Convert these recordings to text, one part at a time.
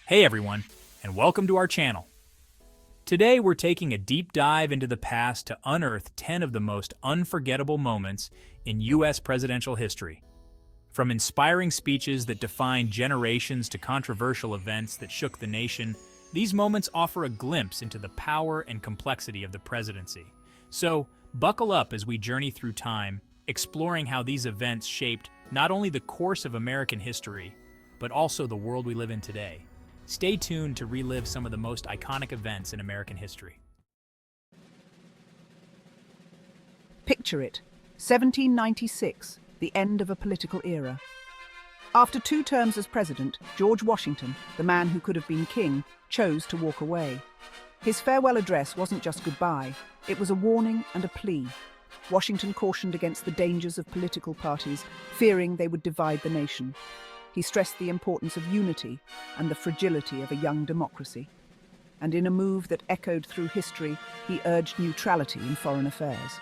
Hey everyone, and welcome to our channel. Today we're taking a deep dive into the past to unearth 10 of the most unforgettable moments in US presidential history. From inspiring speeches that defined generations to controversial events that shook the nation, these moments offer a glimpse into the power and complexity of the presidency. So, buckle up as we journey through time, exploring how these events shaped not only the course of American history, but also the world we live in today. Stay tuned to relive some of the most iconic events in American history. Picture it, 1796, the end of a political era. After 2 terms as president, George Washington, the man who could have been king, chose to walk away. His farewell address wasn't just goodbye, it was a warning and a plea. Washington cautioned against the dangers of political parties, fearing they would divide the nation. He stressed the importance of unity and the fragility of a young democracy. And in a move that echoed through history, he urged neutrality in foreign affairs.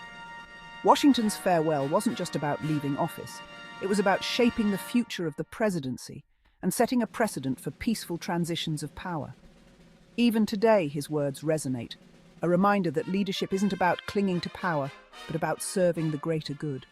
Washington's farewell wasn't just about leaving office. It was about shaping the future of the presidency and setting a precedent for peaceful transitions of power. Even today, his words resonate, a reminder that leadership isn't about clinging to power, but about serving the greater good.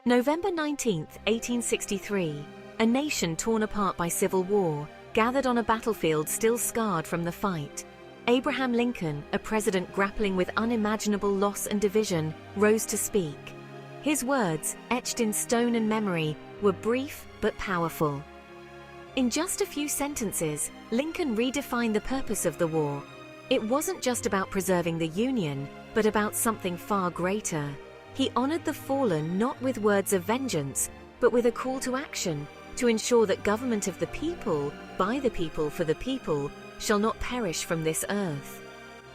November 19, 1863, a nation torn apart by civil war, gathered on a battlefield still scarred from the fight. Abraham Lincoln, a president grappling with unimaginable loss and division, rose to speak. His words, etched in stone and memory, were brief but powerful. In just a few sentences, Lincoln redefined the purpose of the war. It wasn't just about preserving the Union, but about something far greater. He honored the fallen not with words of vengeance, but with a call to action to ensure that government of the people, by the people, for the people, shall not perish from this earth.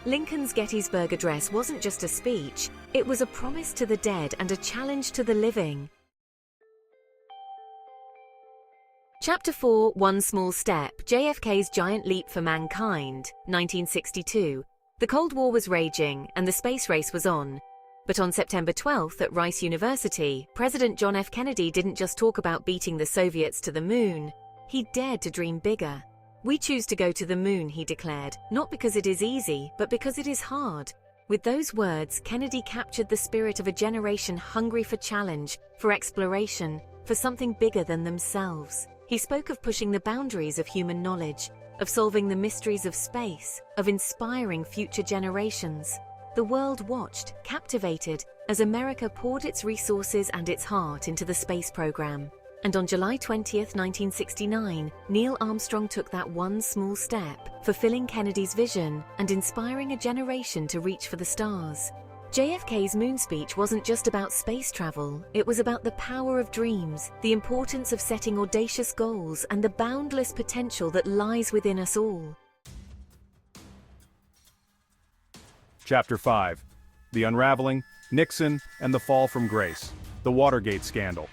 Lincoln's Gettysburg Address wasn't just a speech, it was a promise to the dead and a challenge to the living. Chapter 4, One Small Step, JFK's Giant Leap for Mankind, 1962. The Cold War was raging and the space race was on. But on September 12th at Rice University, President John F. Kennedy didn't just talk about beating the Soviets to the moon. He dared to dream bigger. "We choose to go to the moon," he declared, "not because it is easy, but because it is hard." With those words, Kennedy captured the spirit of a generation hungry for challenge, for exploration, for something bigger than themselves. He spoke of pushing the boundaries of human knowledge, of solving the mysteries of space, of inspiring future generations. The world watched, captivated, as America poured its resources and its heart into the space program. And on July 20th, 1969, Neil Armstrong took that one small step, fulfilling Kennedy's vision and inspiring a generation to reach for the stars. JFK's moon speech wasn't just about space travel, it was about the power of dreams, the importance of setting audacious goals, and the boundless potential that lies within us all. Chapter 5. The Unraveling, Nixon, and the Fall from Grace. The Watergate Scandal.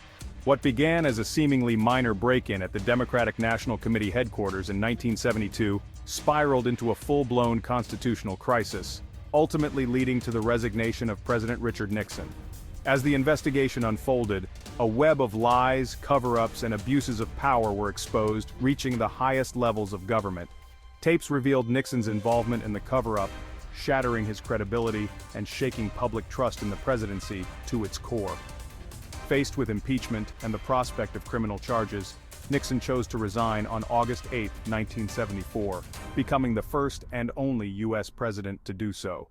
What began as a seemingly minor break-in at the Democratic National Committee headquarters in 1972 spiraled into a full-blown constitutional crisis, ultimately leading to the resignation of President Richard Nixon. As the investigation unfolded, a web of lies, cover-ups, and abuses of power were exposed, reaching the highest levels of government. Tapes revealed Nixon's involvement in the cover-up, shattering his credibility and shaking public trust in the presidency to its core. Faced with impeachment and the prospect of criminal charges, Nixon chose to resign on August 8, 1974, becoming the first and only U.S. president to do so.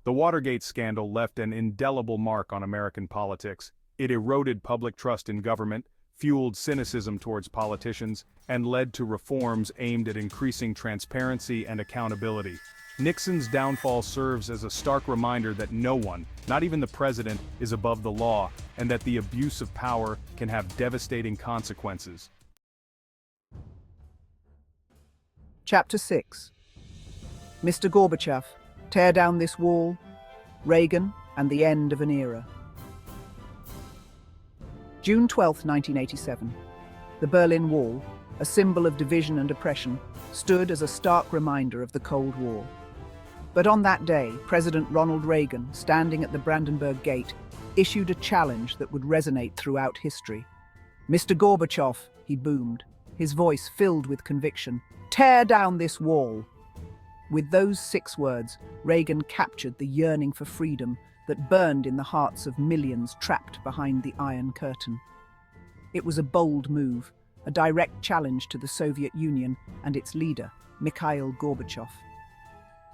The Watergate scandal left an indelible mark on American politics. It eroded public trust in government, fueled cynicism towards politicians, and led to reforms aimed at increasing transparency and accountability. Nixon's downfall serves as a stark reminder that no one, not even the president, is above the law, and that the abuse of power can have devastating consequences. Chapter 6. Mr. Gorbachev, Tear Down This Wall, Reagan, and the End of an Era. June 12, 1987. The Berlin Wall, a symbol of division and oppression, stood as a stark reminder of the Cold War. But on that day, President Ronald Reagan, standing at the Brandenburg Gate, issued a challenge that would resonate throughout history. "Mr. Gorbachev," he boomed, his voice filled with conviction. "Tear down this wall." With those 6 words, Reagan captured the yearning for freedom that burned in the hearts of millions trapped behind the Iron Curtain. It was a bold move, a direct challenge to the Soviet Union and its leader, Mikhail Gorbachev.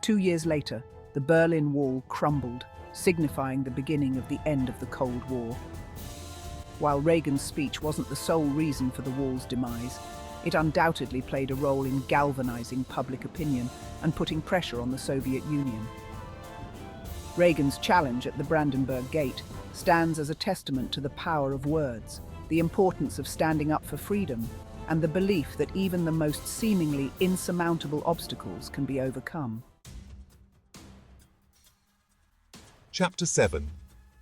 2 years later, the Berlin Wall crumbled, signifying the beginning of the end of the Cold War. While Reagan's speech wasn't the sole reason for the wall's demise, it undoubtedly played a role in galvanizing public opinion and putting pressure on the Soviet Union. Reagan's challenge at the Brandenburg Gate stands as a testament to the power of words, the importance of standing up for freedom, and the belief that even the most seemingly insurmountable obstacles can be overcome. Chapter 7.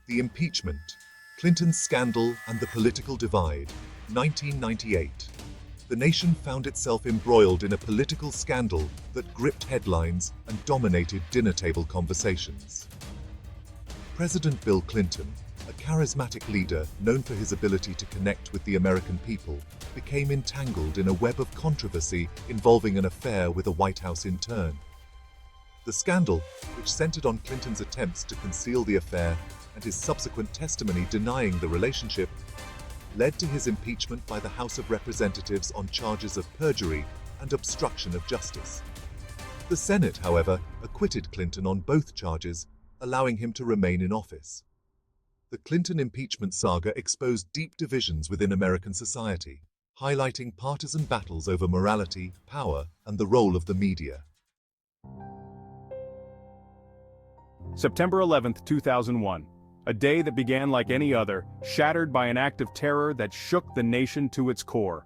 The Impeachment, Clinton's Scandal and the Political Divide, 1998. The nation found itself embroiled in a political scandal that gripped headlines and dominated dinner table conversations. President Bill Clinton, a charismatic leader known for his ability to connect with the American people, became entangled in a web of controversy involving an affair with a White House intern. The scandal, which centered on Clinton's attempts to conceal the affair and his subsequent testimony denying the relationship, led to his impeachment by the House of Representatives on charges of perjury and obstruction of justice. The Senate, however, acquitted Clinton on both charges, allowing him to remain in office. The Clinton impeachment saga exposed deep divisions within American society, highlighting partisan battles over morality, power, and the role of the media. September 11, 2001. A day that began like any other, shattered by an act of terror that shook the nation to its core.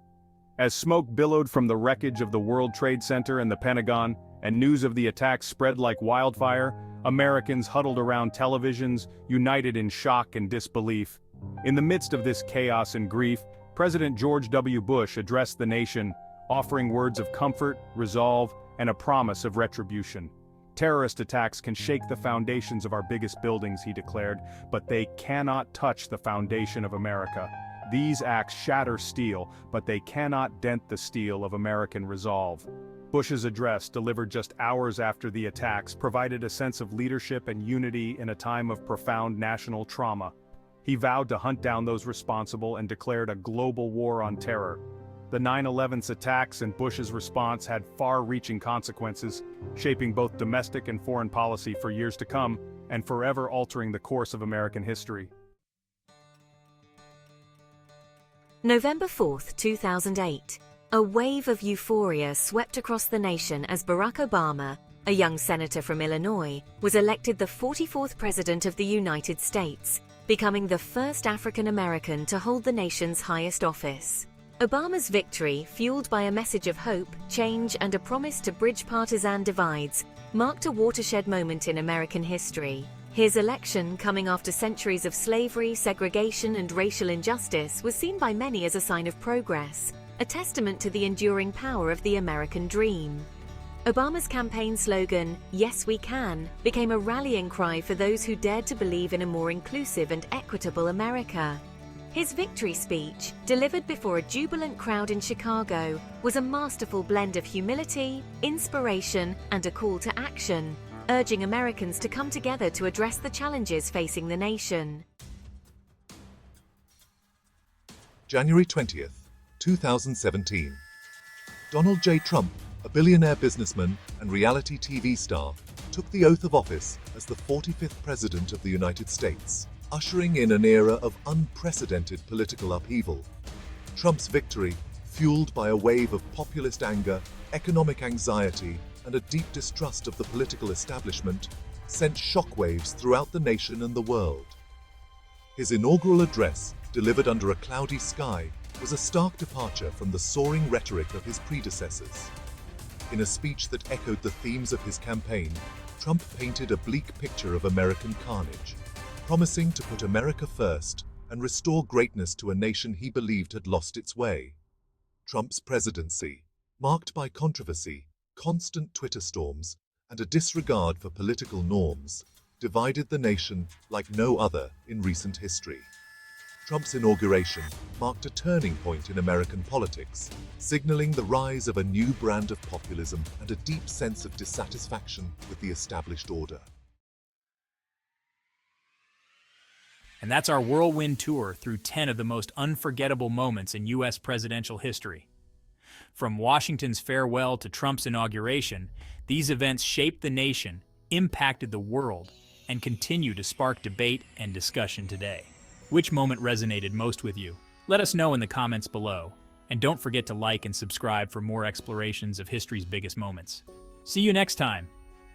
As smoke billowed from the wreckage of the World Trade Center and the Pentagon, and news of the attacks spread like wildfire, Americans huddled around televisions, united in shock and disbelief. In the midst of this chaos and grief, President George W. Bush addressed the nation, offering words of comfort, resolve, and a promise of retribution. Terrorist attacks can shake the foundations of our biggest buildings, he declared, but they cannot touch the foundation of America. These acts shatter steel, but they cannot dent the steel of American resolve. Bush's address, delivered just hours after the attacks, provided a sense of leadership and unity in a time of profound national trauma. He vowed to hunt down those responsible and declared a global war on terror. The 9/11's attacks and Bush's response had far-reaching consequences, shaping both domestic and foreign policy for years to come, and forever altering the course of American history. November 4th, 2008. A wave of euphoria swept across the nation as Barack Obama, a young senator from Illinois, was elected the 44th President of the United States, becoming the first African American to hold the nation's highest office. Obama's victory, fueled by a message of hope, change, and a promise to bridge partisan divides, marked a watershed moment in American history. His election, coming after centuries of slavery, segregation, and racial injustice, was seen by many as a sign of progress, a testament to the enduring power of the American dream. Obama's campaign slogan, "Yes, we can," became a rallying cry for those who dared to believe in a more inclusive and equitable America. His victory speech, delivered before a jubilant crowd in Chicago, was a masterful blend of humility, inspiration, and a call to action, urging Americans to come together to address the challenges facing the nation. January 20th, 2017. Donald J. Trump, a billionaire businessman and reality TV star, took the oath of office as the 45th President of the United States, ushering in an era of unprecedented political upheaval. Trump's victory, fueled by a wave of populist anger, economic anxiety, and a deep distrust of the political establishment, sent shockwaves throughout the nation and the world. His inaugural address, delivered under a cloudy sky, was a stark departure from the soaring rhetoric of his predecessors. In a speech that echoed the themes of his campaign, Trump painted a bleak picture of American carnage, promising to put America first and restore greatness to a nation he believed had lost its way. Trump's presidency, marked by controversy, constant Twitter storms, and a disregard for political norms, divided the nation like no other in recent history. Trump's inauguration, marked a turning point in American politics, signaling the rise of a new brand of populism and a deep sense of dissatisfaction with the established order. And that's our whirlwind tour through 10 of the most unforgettable moments in U.S. presidential history. From Washington's farewell to Trump's inauguration, these events shaped the nation, impacted the world, and continue to spark debate and discussion today. Which moment resonated most with you? Let us know in the comments below. And don't forget to like and subscribe for more explorations of history's biggest moments. See you next time.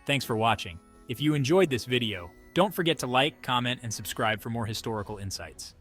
Thanks for watching. If you enjoyed this video, don't forget to like, comment, and subscribe for more historical insights.